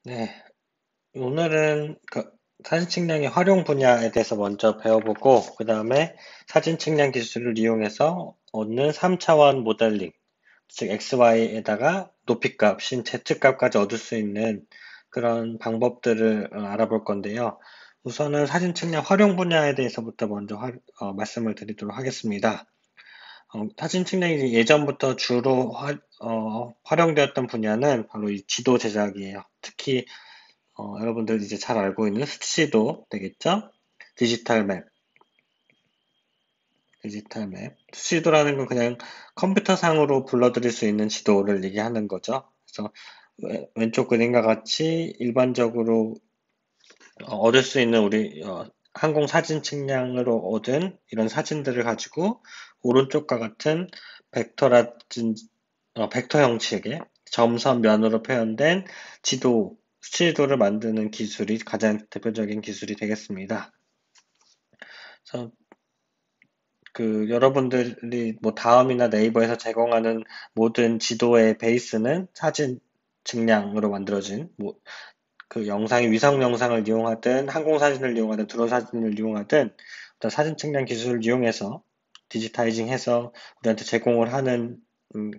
네, 오늘은 사진 측량의 활용 분야에 대해서 먼저 배워보고, 그 다음에 사진 측량 기술을 이용해서 얻는 3차원 모델링, 즉 XY에다가 높이값, 신 Z값까지 얻을 수 있는 그런 방법들을 알아볼 건데요. 우선은 사진 측량 활용 분야에 대해서부터 먼저 말씀을 드리도록 하겠습니다. 사진 측량이 예전부터 주로 활용되었던 분야는 바로 이 지도 제작이에요. 특히 여러분들 이제 잘 알고 있는 스치도 되겠죠? 디지털 맵, 디지털 맵. 스치도라는 건 그냥 컴퓨터상으로 불러들일 수 있는 지도를 얘기하는 거죠. 그래서 왼쪽 그림과 같이 일반적으로 얻을 수 있는 우리 항공 사진 측량으로 얻은 이런 사진들을 가지고 오른쪽과 같은 벡터라든지 벡터 형식의 점선 면으로 표현된 지도, 스치도를 만드는 기술이 가장 대표적인 기술이 되겠습니다. 그래서 여러분들이 뭐 다음이나 네이버에서 제공하는 모든 지도의 베이스는 사진 측량으로 만들어진 영상이 위성 영상을 이용하든 항공 사진을 이용하든 드론 사진을 이용하든 어떤 사진 측량 기술을 이용해서 디지타이징해서 우리한테 제공을 하는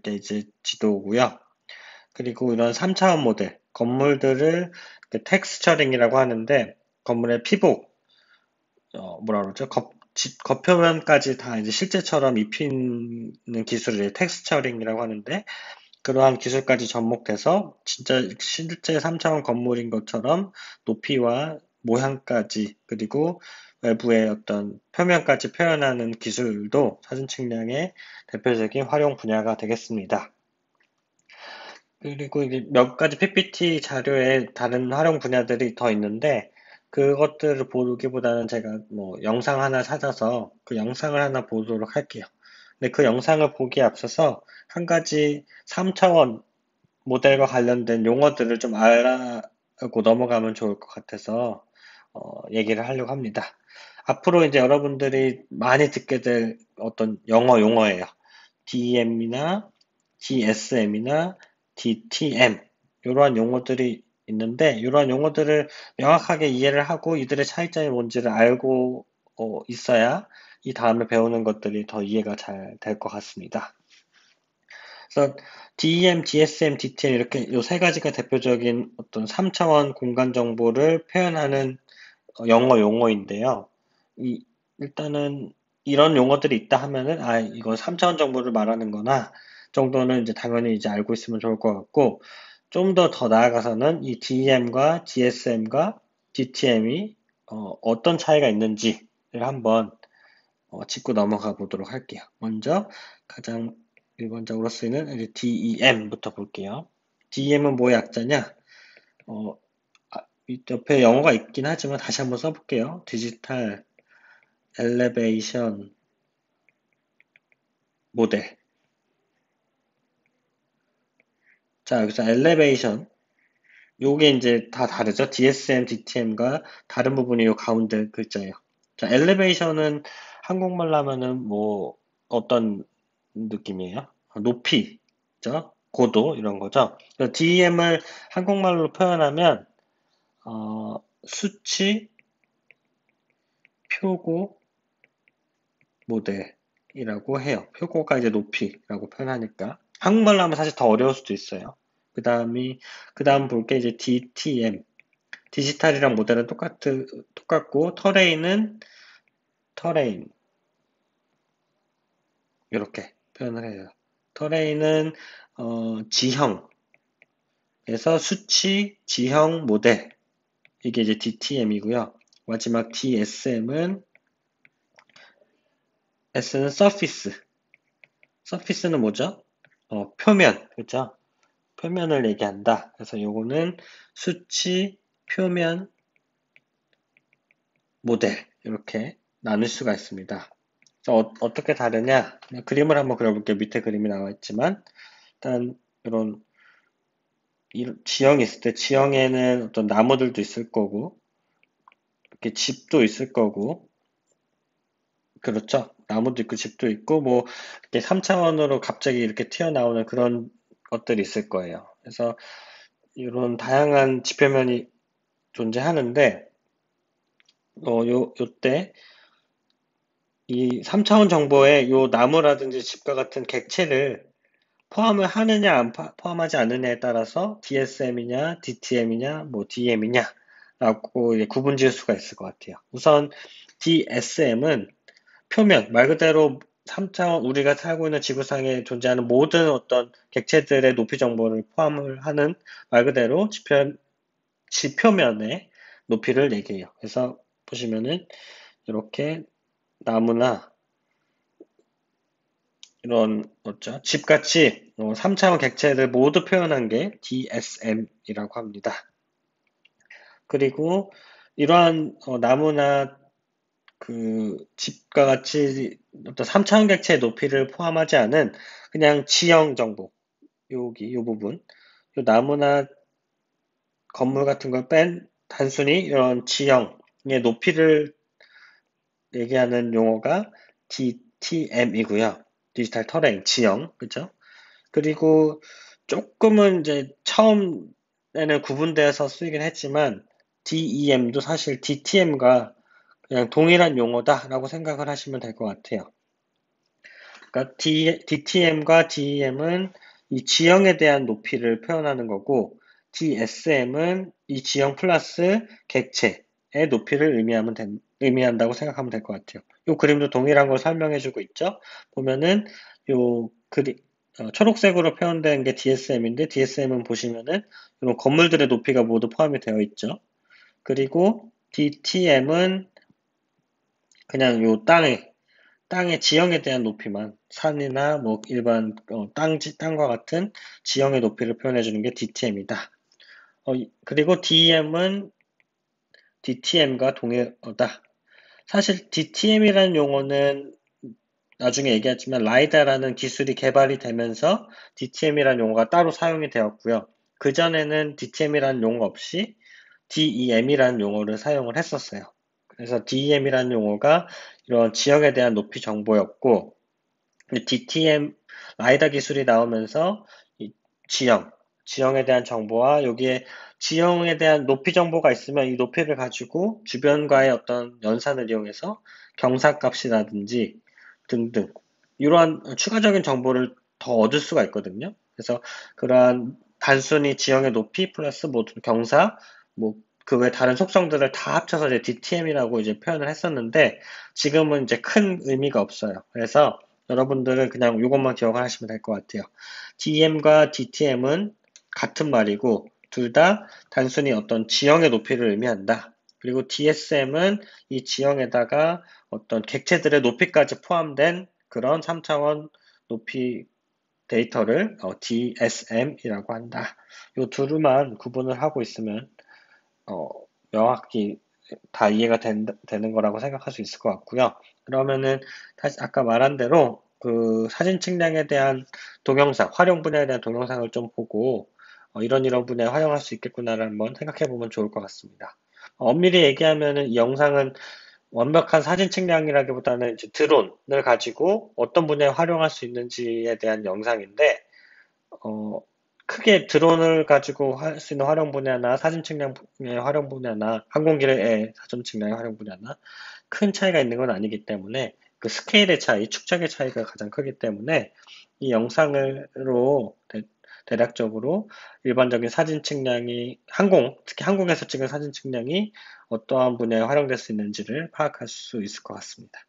게 이제 지도고요. 그리고 이런 3차원 모델, 건물들을 텍스처링이라고 하는데 건물의 피복, 뭐라 그러죠? 겉표면까지 다 이제 실제처럼 입히는 기술을 텍스처링이라고 하는데 그러한 기술까지 접목돼서 진짜 실제 3차원 건물인 것처럼 높이와 모양까지 그리고 외부의 어떤 표면까지 표현하는 기술도 사진 측량의 대표적인 활용 분야가 되겠습니다. 그리고 이게 몇 가지 PPT 자료에 다른 활용 분야들이 더 있는데 그것들을 보기보다는 제가 뭐 영상 하나 찾아서 그 영상을 하나 보도록 할게요. 근데 그 영상을 보기에 앞서서 한 가지 3차원 모델과 관련된 용어들을 좀 알아고 넘어가면 좋을 것 같아서 얘기를 하려고 합니다. 앞으로 이제 여러분들이 많이 듣게 될 어떤 영어 용어예요. DM이나 GSM이나 DTM 이러한 용어들이 있는데 이러한 용어들을 명확하게 이해를 하고 이들의 차이점이 뭔지를 알고 있어야 이 다음에 배우는 것들이 더 이해가 잘 될 것 같습니다. 그래서 DEM, GSM, DTM 이렇게 이 세 가지가 대표적인 어떤 3차원 공간 정보를 표현하는 영어 용어인데요. 일단은 이런 용어들이 있다 하면은 이건 3차원 정보를 말하는 거나 정도는 이제 당연히 이제 알고 있으면 좋을 것 같고 좀 더 나아가서는 이 DEM과 GSM과 DTM이 어떤 차이가 있는지를 한번 짚고 넘어가 보도록 할게요. 먼저 가장 일반적으로 쓰이는 이제 DEM부터 볼게요. DEM은 뭐의 약자냐? 어, 옆에 영어가 있긴 하지만 다시 한번 써볼게요. 디지털 엘리베이션 모델. 자, 여기서 엘리베이션. 요게 이제 다 다르죠? DSM, DTM과 다른 부분이 요 가운데 글자예요. 자, 엘리베이션은 한국말로 하면은 뭐 어떤 느낌이에요? 높이죠? 고도 이런 거죠. DM을 한국말로 표현하면 수치, 표고, 모델이라고 해요. 표고가 이제 높이라고 표현하니까. 한국말로 하면 사실 더 어려울 수도 있어요. 그 다음 볼 게 이제 DTM. 디지털이랑 모델은 똑같고, 터레인. 이렇게 표현을 해요. 터레인은, 지형에서 수치, 지형, 모델. 이게 이제 DTM이고요. 마지막 DSM은, S는 서피스. 서피스는 뭐죠? 표면. 그죠? 표면을 얘기한다. 그래서 요거는 수치, 표면, 모델 이렇게 나눌 수가 있습니다. 그래서 떻게 다르냐? 그림을 한번 그려볼게요. 밑에 그림이 나와 있지만 일단 이런 지형이 있을 때 지형에는 어떤 나무들도 있을 거고 이렇게 집도 있을 거고 그렇죠? 나무도 있고 집도 있고 뭐 이렇게 3차원으로 갑자기 이렇게 튀어나오는 그런 것들이 있을 거예요. 그래서 이런 다양한 지표면이 존재하는데, 요때 이 3차원 정보에 요 나무라든지 집과 같은 객체를 포함을 하느냐, 포함하지 않느냐에 따라서 DSM이냐, DTM이냐, 뭐 DM이냐, 라고 구분 지을 수가 있을 것 같아요. 우선 DSM은 표면, 말 그대로 3차원, 우리가 살고 있는 지구상에 존재하는 모든 어떤 객체들의 높이 정보를 포함을 하는 말 그대로 지표면의 높이를 얘기해요. 그래서 보시면은 이렇게 나무나 이런 뭐죠? 집같이 3차원 객체를 모두 표현한 게 DSM이라고 합니다. 그리고 이러한 나무나 그 집과 같이 어떤 3차원 객체의 높이를 포함하지 않은 그냥 지형 정보, 여기 이 부분, 요 나무나 건물 같은 걸 뺀 단순히 이런 지형의 높이를 얘기하는 용어가 DTM이고요. 디지털 터레인, 지형, 그죠? 그리고 조금은 이제 처음에는 구분되어서 쓰이긴 했지만 DEM도 사실 DTM과 그냥 동일한 용어다라고 생각을 하시면 될 것 같아요. 그러니까 DTM과 DEM은 이 지형에 대한 높이를 표현하는 거고 DSM은 이 지형 플러스 객체의 높이를 의미한다고 생각하면 될 것 같아요. 이 그림도 동일한 걸 설명해주고 있죠. 보면은 요 초록색으로 표현된 게 DSM인데 DSM은 보시면은 이런 건물들의 높이가 모두 포함이 되어 있죠. 그리고 DTM은 그냥 요 땅의 지형에 대한 높이만 산이나 뭐 일반 땅과 같은 지형의 높이를 표현해 주는 게 DTM이다. 그리고 DEM은 DTM과 동일하다. 사실 DTM이라는 용어는 나중에 얘기하지만 라이다라는 기술이 개발이 되면서 DTM이라는 용어가 따로 사용이 되었고요. 그전에는 DTM이라는 용어 없이 DEM이라는 용어를 사용을 했었어요. 그래서 DEM이라는 용어가 이런 지형에 대한 높이 정보였고, DTM 라이다 기술이 나오면서 이 지형에 대한 정보와 여기에 지형에 대한 높이 정보가 있으면 이 높이를 가지고 주변과의 어떤 연산을 이용해서 경사값이라든지 등등 이러한 추가적인 정보를 더 얻을 수가 있거든요. 그래서 그러한 단순히 지형의 높이 플러스 뭐 경사 뭐 그 외 다른 속성들을 다 합쳐서 이제 DTM이라고 이제 표현을 했었는데 지금은 이제 큰 의미가 없어요. 그래서 여러분들은 그냥 이것만 기억을 하시면 될 것 같아요. DM과 DTM은 같은 말이고 둘 다 단순히 어떤 지형의 높이를 의미한다. 그리고 DSM은 이 지형에다가 어떤 객체들의 높이까지 포함된 그런 3차원 높이 데이터를 DSM이라고 한다. 이 둘만 구분을 하고 있으면 어, 명확히 다 이해가 되는 거라고 생각할 수 있을 것 같고요. 그러면은 사실 아까 말한 대로 그 사진 측량에 대한 동영상, 활용 분야에 대한 동영상을 좀 보고 이런 분야에 활용할 수 있겠구나를 한번 생각해 보면 좋을 것 같습니다. 엄밀히 얘기하면은 이 영상은 완벽한 사진 측량이라기보다는 이제 드론을 가지고 어떤 분야에 활용할 수 있는지에 대한 영상인데 어, 크게 드론을 가지고 할 수 있는 활용 분야나 사진 측량의 활용 분야나 항공기의 사진 측량의 활용 분야나 큰 차이가 있는 건 아니기 때문에 그 스케일의 차이, 축적의 차이가 가장 크기 때문에 이 영상으로 대략적으로 일반적인 사진 측량이 특히 항공에서 찍은 사진 측량이 어떠한 분야에 활용될 수 있는지를 파악할 수 있을 것 같습니다.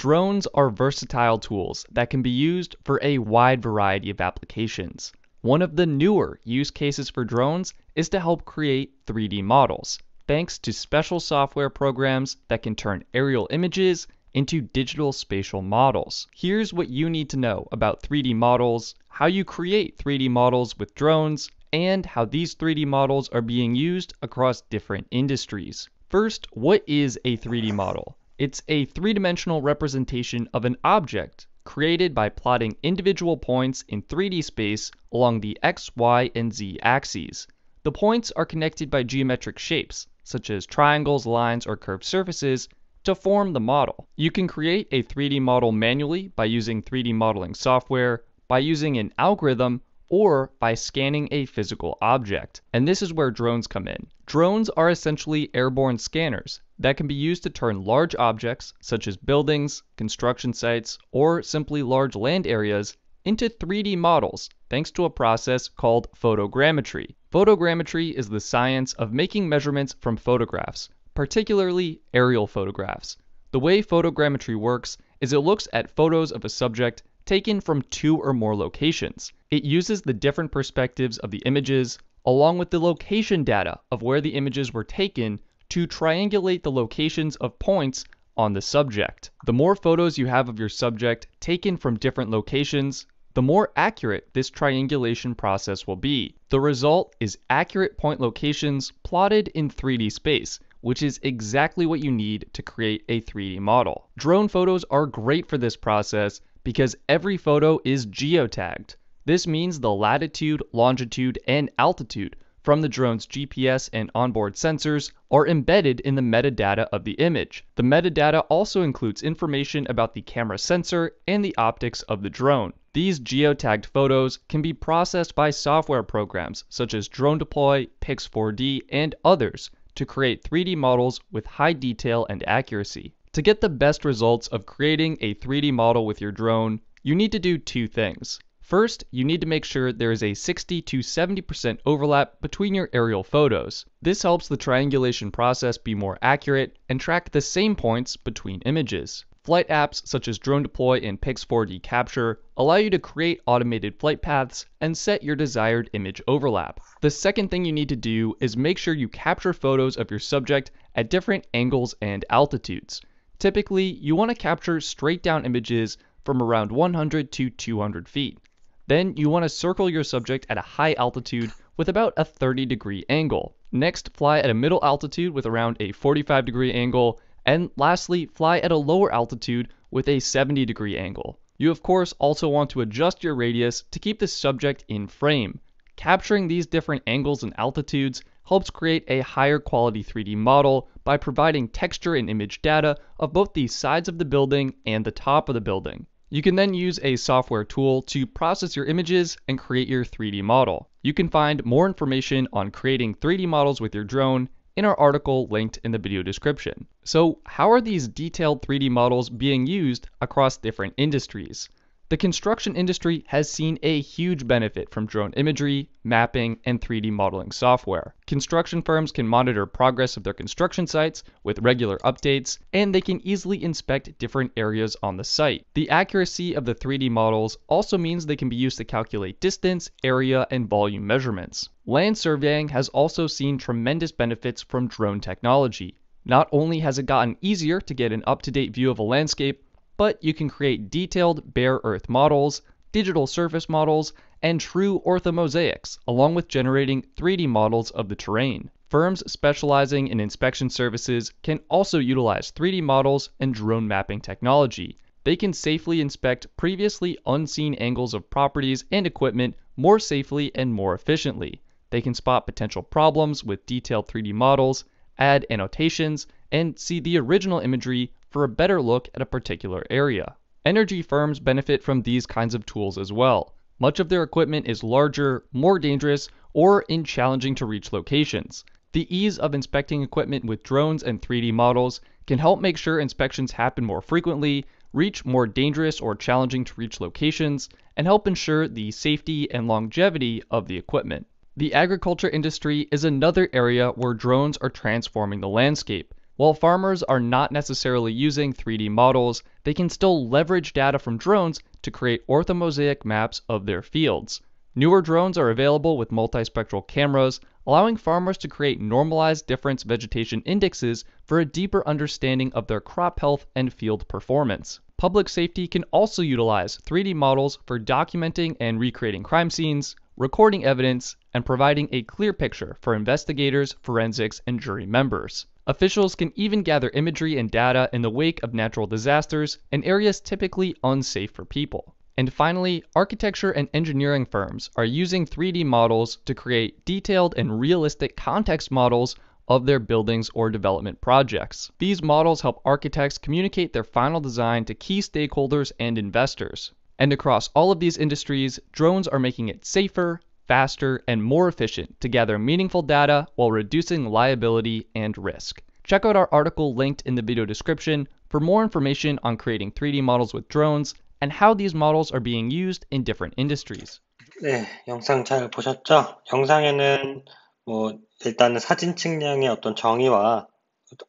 Drones are versatile tools that can be used for a wide variety of applications. One of the newer use cases for drones is to help create 3D models, thanks to special software programs that can turn aerial images into digital spatial models. Here's what you need to know about 3D models, how you create 3D models with drones, and how these 3D models are being used across different industries. First, what is a 3D model? It's a three-dimensional representation of an object created by plotting individual points in 3D space along the x, y, and z axes. The points are connected by geometric shapes, such as triangles, lines, or curved surfaces, to form the model. You can create a 3D model manually by using 3D modeling software, by using an algorithm, or by scanning a physical object. And this is where drones come in. Drones are essentially airborne scanners that can be used to turn large objects, such as buildings, construction sites, or simply large land areas, into 3D models thanks to a process called photogrammetry. Photogrammetry is the science of making measurements from photographs, particularly aerial photographs. The way photogrammetry works is it looks at photos of a subject taken from 2 or more locations. It uses the different perspectives of the images, along with the location data of where the images were taken, to triangulate the locations of points on the subject. The more photos you have of your subject taken from different locations, the more accurate this triangulation process will be. The result is accurate point locations plotted in 3D space, which is exactly what you need to create a 3D model. Drone photos are great for this process because every photo is geotagged. This means the latitude, longitude, and altitude from the drone's GPS and onboard sensors are embedded in the metadata of the image. The metadata also includes information about the camera sensor and the optics of the drone. These geotagged photos can be processed by software programs such as DroneDeploy, Pix4D, and others to create 3D models with high detail and accuracy. To get the best results of creating a 3D model with your drone, you need to do 2 things. First, you need to make sure there is a 60 to 70% overlap between your aerial photos. This helps the triangulation process be more accurate and track the same points between images. Flight apps such as DroneDeploy and Pix4D Capture allow you to create automated flight paths and set your desired image overlap. The second thing you need to do is make sure you capture photos of your subject at different angles and altitudes. Typically, you want to capture straight down images from around 100 to 200 feet. Then you want to circle your subject at a high altitude with about a 30-degree angle. Next, fly at a middle altitude with around a 45-degree angle, and lastly, fly at a lower altitude with a 70-degree angle. You of course also want to adjust your radius to keep the subject in frame. Capturing these different angles and altitudes helps create a higher quality 3D model by providing texture and image data of both the sides of the building and the top of the building. You can then use a software tool to process your images and create your 3D model. You can find more information on creating 3D models with your drone in our article linked in the video description. So, how are these detailed 3D models being used across different industries? The construction industry has seen a huge benefit from drone imagery, mapping, and 3D modeling software. Construction firms can monitor progress of their construction sites with regular updates, and they can easily inspect different areas on the site. The accuracy of the 3D models also means they can be used to calculate distance, area, and volume measurements. Land surveying has also seen tremendous benefits from drone technology. Not only has it gotten easier to get an up-to-date view of a landscape, but you can create detailed bare earth models, digital surface models, and true orthomosaics, along with generating 3D models of the terrain. Firms specializing in inspection services can also utilize 3D models and drone mapping technology. They can safely inspect previously unseen angles of properties and equipment more safely and more efficiently. They can spot potential problems with detailed 3D models, add annotations, and see the original imagery for a better look at a particular area. Energy firms benefit from these kinds of tools as well. Much of their equipment is larger, more dangerous, or in challenging to reach locations. The ease of inspecting equipment with drones and 3D models can help make sure inspections happen more frequently, reach more dangerous or challenging to reach locations, and help ensure the safety and longevity of the equipment. The agriculture industry is another area where drones are transforming the landscape. While farmers are not necessarily using 3D models, they can still leverage data from drones to create orthomosaic maps of their fields. Newer drones are available with multispectral cameras, allowing farmers to create normalized difference vegetation indexes for a deeper understanding of their crop health and field performance. Public safety can also utilize 3D models for documenting and recreating crime scenes, recording evidence, and providing a clear picture for investigators, forensics, and jury members. Officials can even gather imagery and data in the wake of natural disasters in areas typically unsafe for people. And finally, architecture and engineering firms are using 3D models to create detailed and realistic context models of their buildings or development projects. These models help architects communicate their final design to key stakeholders and investors. And across all of these industries, drones are making it safer, faster, and more efficient to gather meaningful data while reducing liability and risk. Check out our article linked in the video description for more information on creating 3D models with drones and how these models are being used in different industries. 네, 영상 잘 보셨죠? 영상에는 뭐 일단은 사진 측량의 어떤 정의와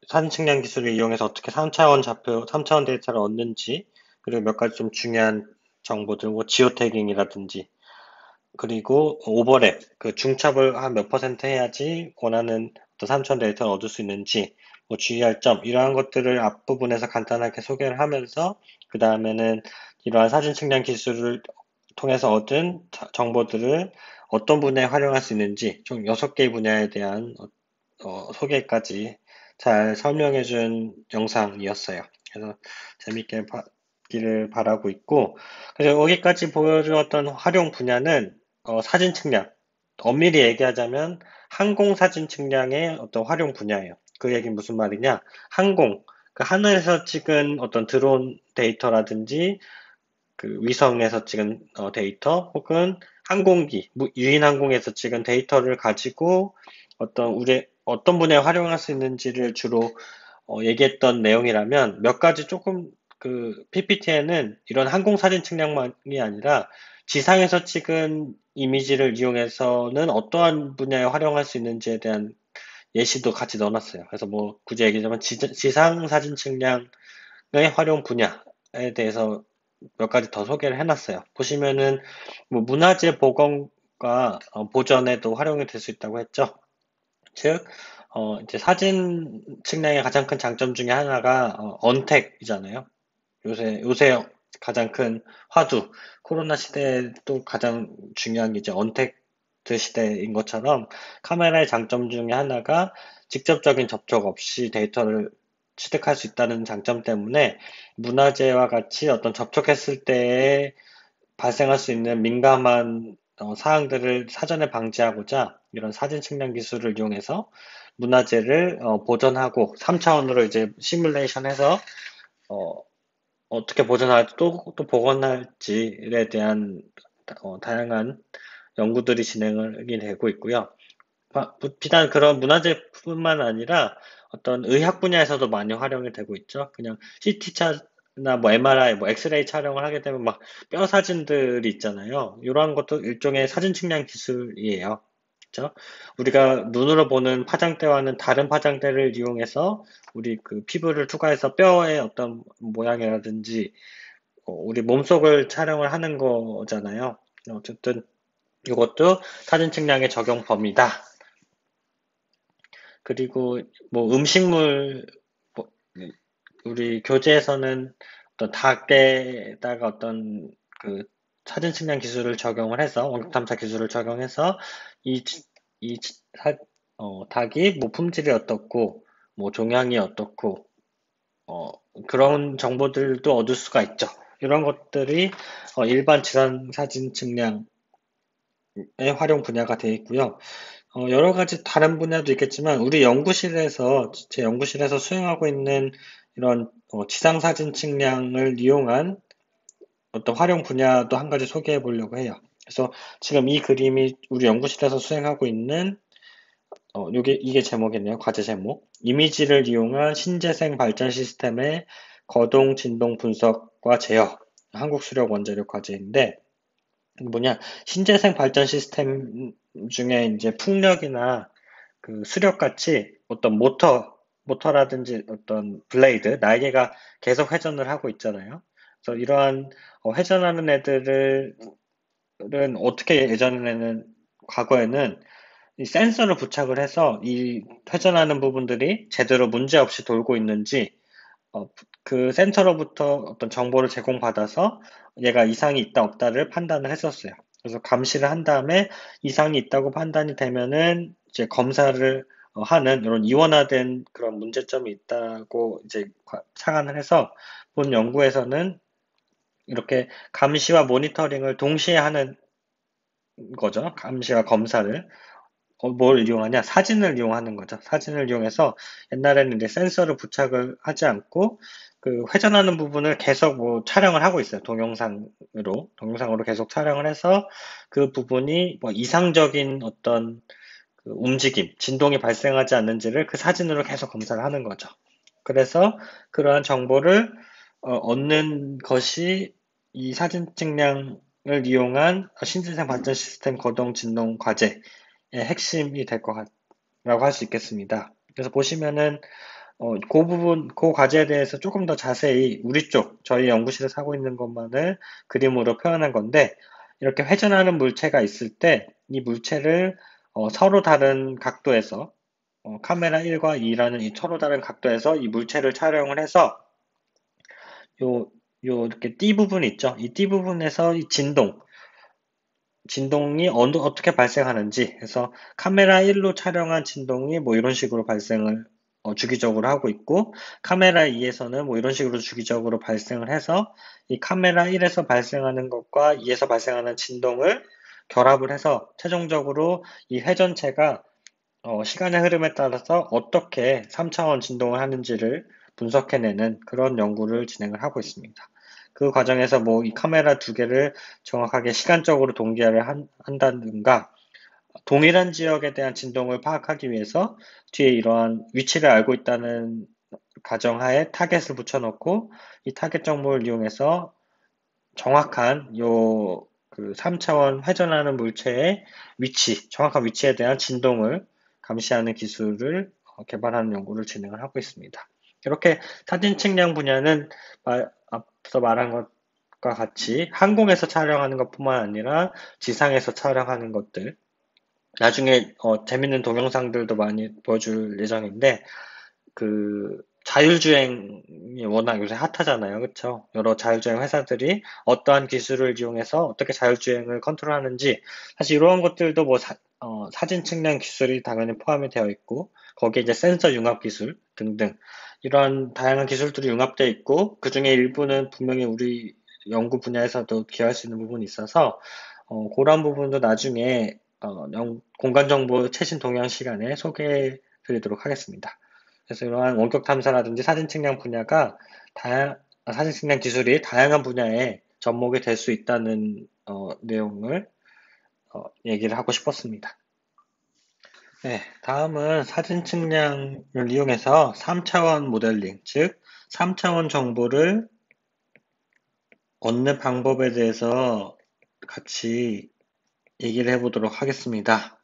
사진 측량 기술을 이용해서 어떻게 3차원 데이터를 얻는지, 그리고 몇 가지 좀 중요한 정보들, 뭐 지오태깅이라든지, 그리고 오버랩, 그 중첩을 한 몇 퍼센트 해야지 원하는 어떤 3차원 데이터를 얻을 수 있는지, 뭐 주의할 점, 이러한 것들을 앞부분에서 간단하게 소개를 하면서, 그 다음에는 이러한 사진 측량 기술을 통해서 얻은 정보들을 어떤 분야에 활용할 수 있는지 총 6개의 분야에 대한 소개까지 잘 설명해 준 영상이었어요. 그래서 재밌게 봤기를 바라고 있고, 그래서 여기까지 보여주었던 활용 분야는 사진 측량, 엄밀히 얘기하자면 항공 사진 측량의 어떤 활용 분야예요. 그 얘기는 무슨 말이냐? 항공, 그 하늘에서 찍은 어떤 드론 데이터라든지 그 위성에서 찍은 데이터 혹은 항공기, 유인 항공에서 찍은 데이터를 가지고 어떤 분야에 활용할 수 있는지를 주로 얘기했던 내용이라면, 몇 가지 조금 그 PPT에는 이런 항공 사진 측량만이 아니라 지상에서 찍은 이미지를 이용해서는 어떠한 분야에 활용할 수 있는지에 대한 예시도 같이 넣어놨어요. 그래서 뭐 굳이 얘기하자면 지상 사진 측량의 활용 분야에 대해서 몇 가지 더 소개를 해놨어요. 보시면은 뭐 문화재 복원과 보존에도 활용이 될 수 있다고 했죠. 즉, 이제 사진 측량의 가장 큰 장점 중에 하나가 언택이잖아요. 요새 가장 큰 화두, 코로나 시대에도 가장 중요한 게 이제 언택트 시대인 것처럼 카메라의 장점 중에 하나가 직접적인 접촉 없이 데이터를 취득할 수 있다는 장점 때문에 문화재와 같이 어떤 접촉했을 때에 발생할 수 있는 민감한 사항들을 사전에 방지하고자 이런 사진 측량 기술을 이용해서 문화재를 보존하고 3차원으로 이제 시뮬레이션해서 어떻게 보존할지 또 복원할지에 대한 다양한 연구들이 진행이 되고 있고요. 비단 그런 문화재뿐만 아니라 어떤 의학 분야에서도 많이 활용이 되고 있죠. 그냥 CT차나 뭐 MRI, 뭐 엑스레이 촬영을 하게 되면 막 뼈 사진들이 있잖아요. 이러한 것도 일종의 사진 측량 기술이에요. 그렇죠? 우리가 눈으로 보는 파장대와는 다른 파장대를 이용해서 우리 그 피부를 투과해서 뼈의 어떤 모양이라든지 우리 몸속을 촬영을 하는 거잖아요. 어쨌든 이것도 사진 측량의 적용 범위다. 그리고 뭐 음식물, 뭐 우리 교재에서는 어떤 닭에다가 어떤 그 사진 측량 기술을 적용을 해서 원격 탐사 기술을 적용해서 이, 이 닭이 뭐 품질이 어떻고 뭐 종양이 어떻고 어, 그런 정보들도 얻을 수가 있죠. 이런 것들이 일반 지상 사진 측량의 활용 분야가 되어 있고요. 여러 가지 다른 분야도 있겠지만, 제 연구실에서 수행하고 있는 이런 지상 사진 측량을 이용한 어떤 활용 분야도 한 가지 소개해 보려고 해요. 그래서 지금 이 그림이 우리 연구실에서 수행하고 있는, 이게 제목이네요. 과제 제목. 이미지를 이용한 신재생 발전 시스템의 거동, 진동 분석과 제어. 한국수력 원자력 과제인데, 뭐냐, 신재생 발전 시스템 중에 이제 풍력이나 그 수력같이 어떤 모터라든지 어떤 블레이드, 날개가 계속 회전을 하고 있잖아요. 그래서 이러한 회전하는 애들은 어떻게 과거에는 이 센서를 부착을 해서 이 회전하는 부분들이 제대로 문제 없이 돌고 있는지 그 센서로부터 어떤 정보를 제공받아서 얘가 이상이 있다 없다를 판단을 했었어요. 그래서 감시를 한 다음에 이상이 있다고 판단이 되면은 이제 검사를 하는 이런 이원화된 그런 문제점이 있다고 이제 착안을 해서 본 연구에서는 이렇게 감시와 모니터링을 동시에 하는 거죠. 감시와 검사를. 뭘 이용하냐? 사진을 이용하는 거죠. 사진을 이용해서 옛날에는 이제 센서를 부착을 하지 않고 그 회전하는 부분을 계속 뭐 촬영을 하고 있어요. 동영상으로 계속 촬영을 해서 그 부분이 뭐 이상적인 어떤 그 움직임, 진동이 발생하지 않는지를 그 사진으로 계속 검사를 하는 거죠. 그래서 그러한 정보를 얻는 것이 이 사진 측량을 이용한 신진생 발전 시스템 거동 진동 과제의 핵심이 될 거라고 할 수 있겠습니다. 그래서 보시면은 그 과제에 대해서 조금 더 자세히 우리 쪽, 저희 연구실에서 하고 있는 것만을 그림으로 표현한 건데, 이렇게 회전하는 물체가 있을 때, 이 물체를 서로 다른 각도에서, 카메라 1과 2라는 이 서로 다른 각도에서 이 물체를 촬영을 해서, 요, 이렇게 띠 부분 있죠? 이 띠 부분에서 이 진동이 어떻게 발생하는지 해서 카메라 1로 촬영한 진동이 뭐 이런 식으로 발생을 주기적으로 하고 있고 카메라 2에서는 뭐 이런 식으로 주기적으로 발생을 해서 이 카메라 1에서 발생하는 것과 2에서 발생하는 진동을 결합을 해서 최종적으로 이 회전체가 시간의 흐름에 따라서 어떻게 3차원 진동을 하는지를 분석해내는 그런 연구를 진행을 하고 있습니다. 그 과정에서 뭐 이 카메라 두 개를 정확하게 시간적으로 동기화를 한다든가 동일한 지역에 대한 진동을 파악하기 위해서 뒤에 이러한 위치를 알고 있다는 가정하에 타겟을 붙여놓고 이 타겟 정보를 이용해서 정확한 그 3차원 회전하는 물체의 정확한 위치에 대한 진동을 감시하는 기술을 개발하는 연구를 진행을 하고 있습니다. 이렇게 사진 측량 분야는 앞서 말한 것과 같이 항공에서 촬영하는 것뿐만 아니라 지상에서 촬영하는 것들, 나중에 재밌는 동영상들도 많이 보여줄 예정인데 그 자율주행이 워낙 요새 핫하잖아요. 그쵸? 여러 자율주행 회사들이 어떠한 기술을 이용해서 어떻게 자율주행을 컨트롤하는지 사실 이러한 것들도 뭐 사진 측량 기술이 당연히 포함이 되어 있고 거기에 이제 센서 융합 기술 등등 이러한 다양한 기술들이 융합되어 있고 그중에 일부는 분명히 우리 연구 분야에서도 기여할 수 있는 부분이 있어서 그런 부분도 나중에 공간정보 최신 동향 시간에 소개해 드리도록 하겠습니다. 그래서 이러한 원격 탐사라든지 사진 측량 분야가 사진 측량 기술이 다양한 분야에 접목이 될 수 있다는 내용을 얘기를 하고 싶었습니다. 네, 다음은 사진 측량을 이용해서 3차원 모델링, 즉 3차원 정보를 얻는 방법에 대해서 같이 얘기를 해보도록 하겠습니다.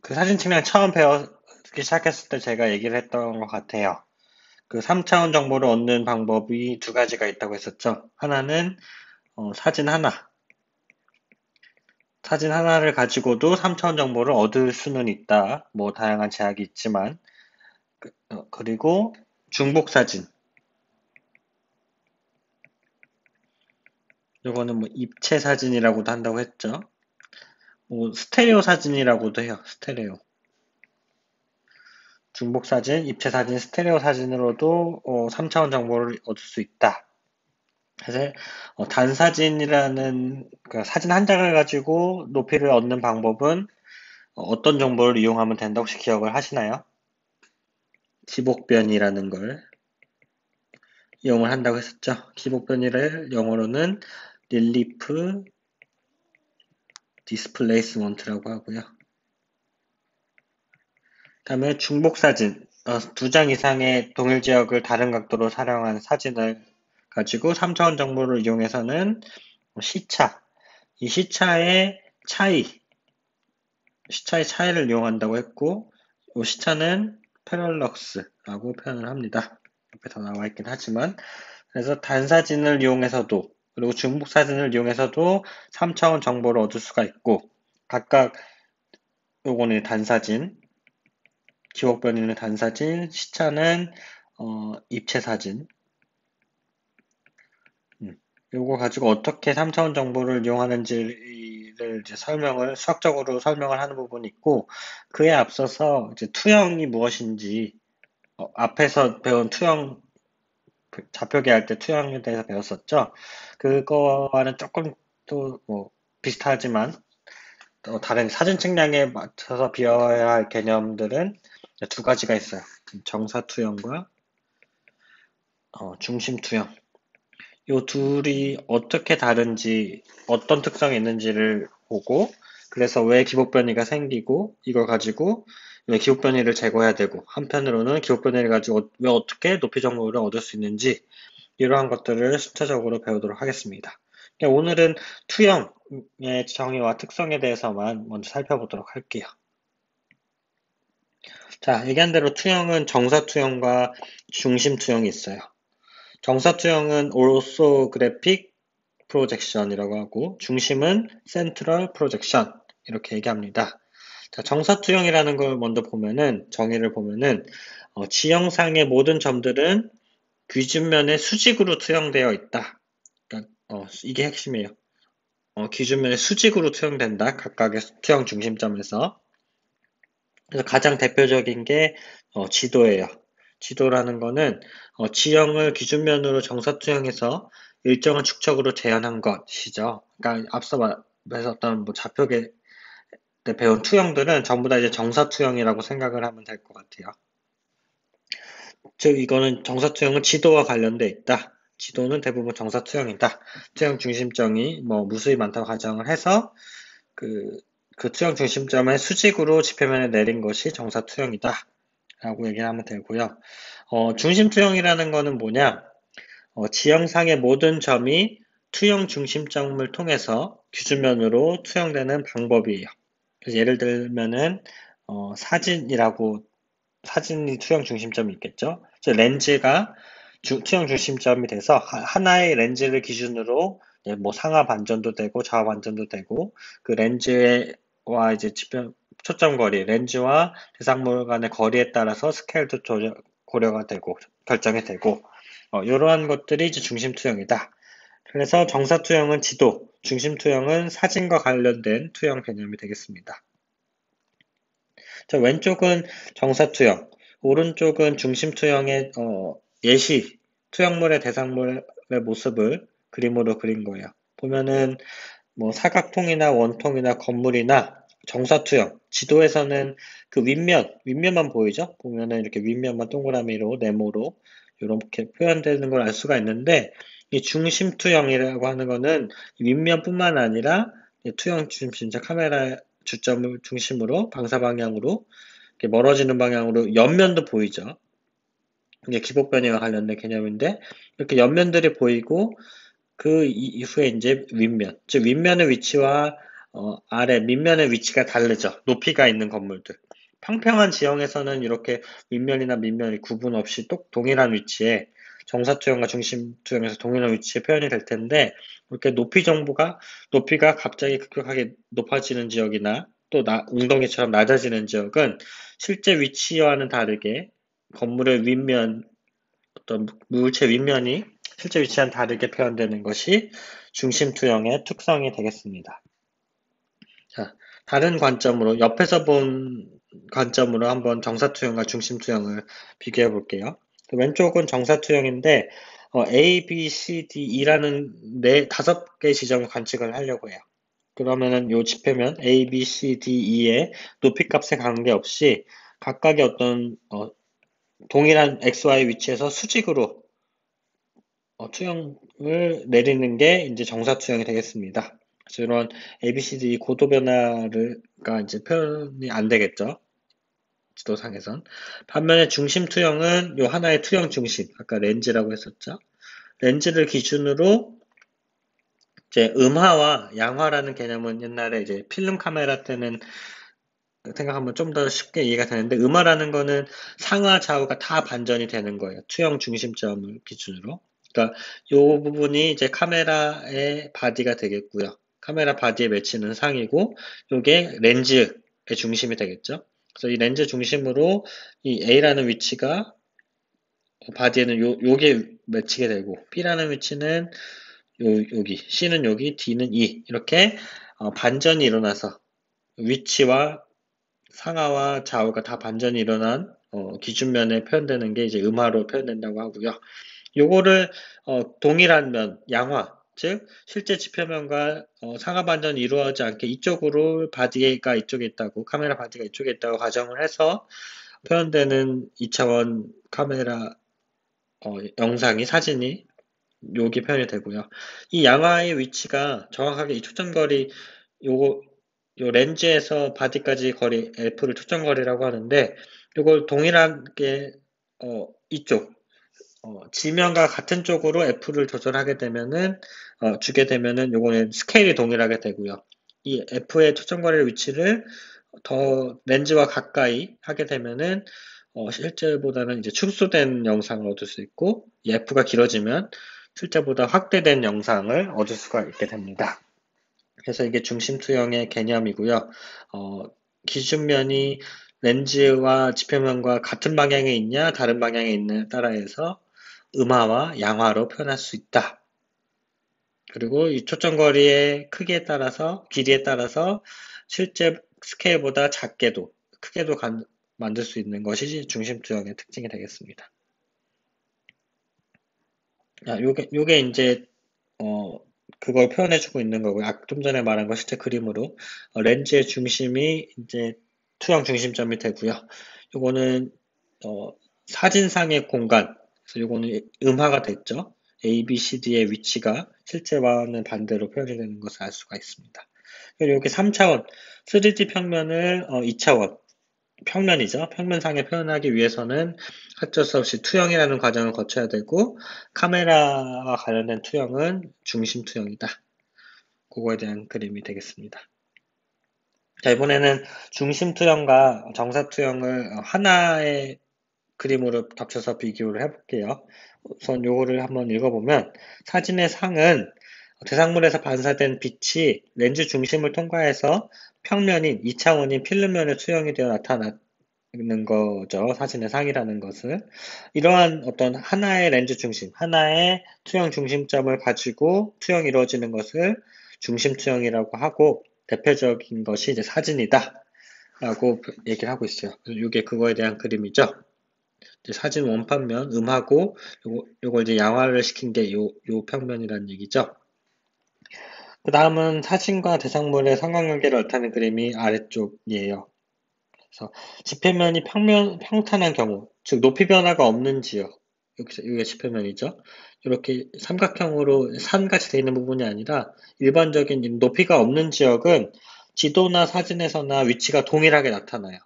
그 사진 측량 처음 배우기 시작했을 때 제가 얘기를 했던 것 같아요. 그 3차원 정보를 얻는 방법이 두 가지가 있다고 했었죠. 하나는 사진 하나. 사진 하나를 가지고도 3차원 정보를 얻을 수는 있다. 뭐 다양한 제약이 있지만 그리고 중복 사진. 이거는 뭐 입체 사진이라고도 한다고 했죠. 뭐 스테레오 사진이라고도 해요. 스테레오. 중복 사진, 입체 사진, 스테레오 사진으로도 3차원 정보를 얻을 수 있다. 그래서 단사진이라는 그 사진 한 장을 가지고 높이를 얻는 방법은 어떤 정보를 이용하면 된다 혹시 기억을 하시나요? 기복변이라는 걸 이용을 한다고 했었죠. 기복변이를 영어로는 릴리프 디스플레이스먼트라고 하고요. 다음에 중복사진, 두 장 이상의 동일 지역을 다른 각도로 촬영한 사진을 가지고 3차원 정보를 이용해서는 시차, 이 시차의 차이를 이용한다고 했고, 이 시차는 패럴럭스라고 표현을 합니다. 옆에 더 나와 있긴 하지만, 그래서 단사진을 이용해서도, 그리고 중복사진을 이용해서도 3차원 정보를 얻을 수가 있고, 각각 요거는 단사진, 기억변이는 단사진, 시차는 입체사진. 요거 가지고 어떻게 3차원 정보를 이용하는지를 이제 수학적으로 설명을 하는 부분이 있고, 그에 앞서서 이제 투영이 무엇인지, 앞에서 배운 좌표계 할 때 투영에 대해서 배웠었죠. 그거와는 조금 또 뭐 비슷하지만, 다른 사진 측량에 맞춰서 비워야 할 개념들은 두 가지가 있어요. 정사투영과 중심투영. 이 둘이 어떻게 다른지, 어떤 특성이 있는지를 보고, 그래서 왜 기복변이가 생기고, 이걸 가지고 왜 기복변이를 제거해야 되고, 한편으로는 기복변이를 가지고 왜 어떻게 높이 정보를 얻을 수 있는지, 이러한 것들을 순차적으로 배우도록 하겠습니다. 오늘은 투영의 정의와 특성에 대해서만 먼저 살펴보도록 할게요. 자, 얘기한 대로 투영은 정사투영과 중심투영이 있어요. 정사투영은 orthographic projection이라고 하고, 중심은 central projection 이렇게 얘기합니다. 자, 정사투영이라는 걸 먼저 보면은, 정의를 보면은, 지형상의 모든 점들은 기준면의 수직으로 투영되어 있다. 그러니까, 이게 핵심이에요. 기준면의 수직으로 투영된다. 각각의 투영 중심점에서. 그래서 가장 대표적인 게 지도예요. 지도라는 거는 지형을 기준면으로 정사투영해서 일정한 축척으로 재현한 것이죠. 그러니까 앞서 말했던 뭐 좌표계 때 배운 투영들은 전부 다 이제 정사투영이라고 생각을 하면 될 것 같아요. 즉 이거는 정사투영은 지도와 관련돼 있다. 지도는 대부분 정사투영이다. 투영 중심점이 뭐 무수히 많다고 가정을 해서 그, 그 투영 중심점을 수직으로 지표면에 내린 것이 정사투영이다. 라고 얘기를 하면 되고요. 중심 투영이라는 거는 뭐냐? 지형상의 모든 점이 투영 중심점을 통해서 기준면으로 투영되는 방법이에요. 그래서 예를 들면은 사진이 투영 중심점이 있겠죠. 렌즈가 투영 중심점이 돼서 하나의 렌즈를 기준으로 뭐 상하 반전도 되고 좌우 반전도 되고 그 렌즈와 이제 초점 거리, 렌즈와 대상물 간의 거리에 따라서 스케일도 고려가 되고 결정이 되고 이러한 것들이 이제 중심 투영이다. 그래서 정사 투영은 지도, 중심 투영은 사진과 관련된 투영 개념이 되겠습니다. 자, 왼쪽은 정사 투영, 오른쪽은 중심 투영의 예시, 투영물의 대상물의 모습을 그림으로 그린 거예요. 보면은 뭐 사각통이나 원통이나 건물이나 정사투영, 지도에서는 그 윗면만 보이죠? 보면은 이렇게 윗면만 동그라미로, 네모로 이렇게 표현되는 걸 알 수가 있는데 이 중심투영이라고 하는 거는 윗면뿐만 아니라 투영 중심, 카메라 주점을 중심으로 방사 방향으로 이렇게 멀어지는 방향으로 옆면도 보이죠? 이게 기복변이와 관련된 개념인데 이렇게 옆면들이 보이고 그 이후에 이제 윗면, 즉 윗면의 위치와 아래 밑면의 위치가 다르죠. 높이가 있는 건물들. 평평한 지형에서는 이렇게 윗면이나 밑면이 구분 없이 똑 동일한 위치에 정사투영과 중심투영에서 동일한 위치에 표현이 될 텐데 이렇게 높이가 갑자기 급격하게 높아지는 지역이나 또 웅덩이처럼 낮아지는 지역은 실제 위치와는 다르게 건물의 윗면 어떤 물체 윗면이 실제 위치와는 다르게 표현되는 것이 중심투영의 특성이 되겠습니다. 자, 다른 관점으로 옆에서 본 관점으로 한번 정사투영과 중심투영을 비교해 볼게요. 왼쪽은 정사투영인데 A, B, C, D, E라는 다섯 개의 지점을 관측을 하려고 해요. 그러면은 요 지표면 A, B, C, D, E의 높이값에 관계없이 각각의 어떤 동일한 XY 위치에서 수직으로 투영을 내리는 게 이제 정사투영이 되겠습니다. 그래서 이런 ABCD 고도 변화가 이제 표현이 안 되겠죠. 지도상에선. 반면에 중심 투영은 요 하나의 투영 중심, 아까 렌즈라고 했었죠. 렌즈를 기준으로 이제 음화와 양화라는 개념은 옛날에 이제 필름 카메라 때는 생각하면 좀 더 쉽게 이해가 되는데 음화라는 거는 상하 좌우가 다 반전이 되는 거예요. 투영 중심점을 기준으로. 그러니까 요 부분이 이제 카메라의 바디가 되겠고요. 카메라 바디에 맺히는 상이고 요게 렌즈의 중심이 되겠죠. 그래서 이 렌즈 중심으로 이 A라는 위치가 바디에는 요게 맺히게 되고 B라는 위치는 여기 C는 여기 D는 이렇게 반전이 일어나서 위치와 상하와 좌우가 다 반전이 일어난 기준면에 표현되는 게 이제 음화로 표현된다고 하고요. 요거를 동일한 면, 양화, 즉 실제 지표면과 상하 반전이 이루어지지 않게 이쪽으로 바디가 이쪽에 있다고 카메라 바디가 이쪽에 있다고 가정을 해서 표현되는 2차원 카메라 영상이 사진이 여기 표현이 되고요. 이 양화의 위치가 정확하게 이 초점거리 요거 요 렌즈에서 바디까지 거리 F를 초점거리라고 하는데 이걸 동일하게 이쪽 지면과 같은 쪽으로 F를 조절하게 되면은 주게 되면은 요거는 스케일이 동일하게 되고요. 이 F의 초점거리 위치를 더 렌즈와 가까이 하게 되면은 실제보다는 이제 축소된 영상을 얻을 수 있고 이 F가 길어지면 실제보다 확대된 영상을 얻을 수가 있게 됩니다. 그래서 이게 중심투영의 개념이고요. 기준면이 렌즈와 지표면과 같은 방향에 있냐 다른 방향에 있느냐에 따라서 음화와 양화로 표현할 수 있다. 그리고 이 초점거리의 크기에 따라서 길이에 따라서 실제 스케일보다 작게도 크게도 만들 수 있는 것이 중심투영의 특징이 되겠습니다. 요게 이제 그걸 표현해주고 있는 거고요. 좀 전에 말한 거 실제 그림으로 렌즈의 중심이 이제 투영 중심점이 되고요. 요거는 사진상의 공간, 그래서 요거는 음화가 됐죠. A, B, C, D의 위치가 실제와는 반대로 표현이 되는 것을 알 수가 있습니다. 그리고 여기 3차원, 3D 평면을 2차원, 평면이죠. 평면상에 표현하기 위해서는 어쩔 수 없이 투영이라는 과정을 거쳐야 되고 카메라와 관련된 투영은 중심 투영이다. 그거에 대한 그림이 되겠습니다. 자, 이번에는 중심 투영과 정사 투영을 하나의 그림으로 겹쳐서 비교를 해볼게요. 우선 요거를 한번 읽어보면 사진의 상은 대상물에서 반사된 빛이 렌즈 중심을 통과해서 평면인 2차원인 필름면에 투영이 되어 나타나는 거죠. 사진의 상이라는 것은. 이러한 어떤 하나의 렌즈 중심, 하나의 투영 중심점을 가지고 투영이 이루어지는 것을 중심 투영이라고 하고 대표적인 것이 이제 사진이다. 라고 얘기를 하고 있어요. 이게 그거에 대한 그림이죠. 사진 원판면 음하고 요걸 이제 양화를 시킨 게 요 평면이라는 얘기죠. 그 다음은 사진과 대상물의 상관관계를 나타내는 그림이 아래쪽이에요. 그래서 지표면이 평탄한 경우, 즉 높이 변화가 없는 지역, 여기서 이게 지표면이죠. 이렇게 삼각형으로 산같이 되어 있는 부분이 아니라 일반적인 높이가 없는 지역은 지도나 사진에서나 위치가 동일하게 나타나요.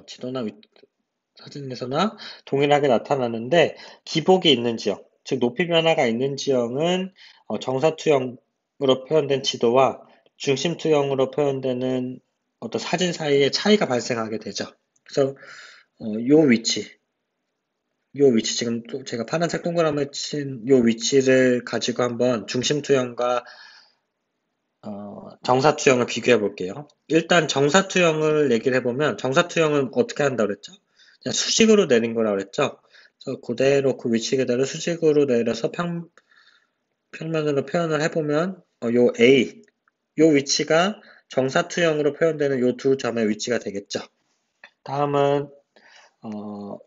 지도나 사진에서나 동일하게 나타나는데 기복이 있는 지역, 즉 높이 변화가 있는 지역은 정사투영으로 표현된 지도와 중심투영으로 표현되는 어떤 사진 사이에 차이가 발생하게 되죠. 그래서 요 위치 지금 또 제가 파란색 동그라미 친 요 위치를 가지고 한번 중심투영과 정사투영을 비교해 볼게요. 일단 정사투영을 얘기를 해보면 정사투영은 어떻게 한다고 그랬죠? 그냥 수직으로 내린 거라고 그랬죠? 그래서 그대로 그 위치 그대로 수직으로 내려서 평면으로 표현을 해보면 요 A, 요 위치가 정사투영으로 표현되는 요 두 점의 위치가 되겠죠. 다음은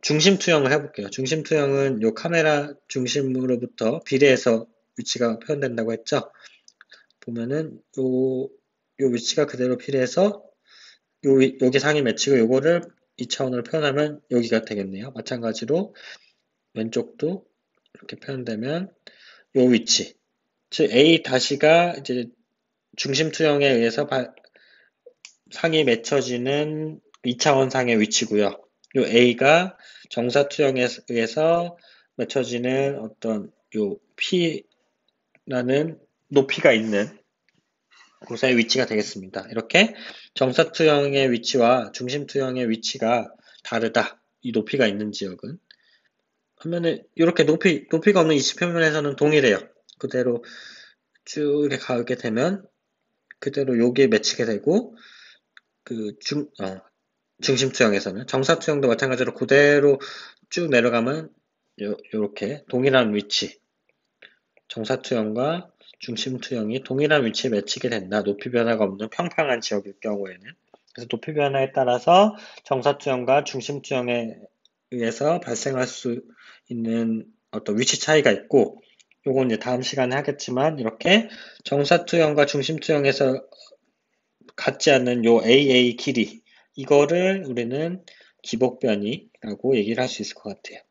중심투영을 해볼게요. 중심투영은 요 카메라 중심으로부터 비례해서 위치가 표현된다고 했죠. 보면은 요 위치가 그대로 비례해서 여기 상이 맺히고 요거를 2차원으로 표현하면 여기가 되겠네요. 마찬가지로 왼쪽도 이렇게 표현되면 요 위치, 즉 A 다시가 이제 중심 투영에 의해서 상이 맺혀지는 2차원 상의 위치고요. 요 A가 정사 투영에 의해서 맺혀지는 어떤 요 P라는 높이가 있는 곳의 위치가 되겠습니다. 이렇게 정사투영의 위치와 중심투영의 위치가 다르다. 이 높이가 있는 지역은. 하면은 이렇게 높이가 없는 이시표면에서는 동일해요. 그대로 쭉 이렇게 가게 되면 그대로 여기에 맺히게 되고 중심투영에서는 정사투영도 마찬가지로 그대로 쭉 내려가면 이렇게 동일한 위치 정사투영과 중심투영이 동일한 위치에 맺히게 된다. 높이 변화가 없는 평평한 지역일 경우에는. 그래서 높이 변화에 따라서 정사투영과 중심투영에 의해서 발생할 수 있는 어떤 위치 차이가 있고, 요건 이제 다음 시간에 하겠지만 이렇게 정사투형과 중심투형에서 같지 않는 요 AA 길이 이거를 우리는 기복변이라고 얘기를 할 수 있을 것 같아요.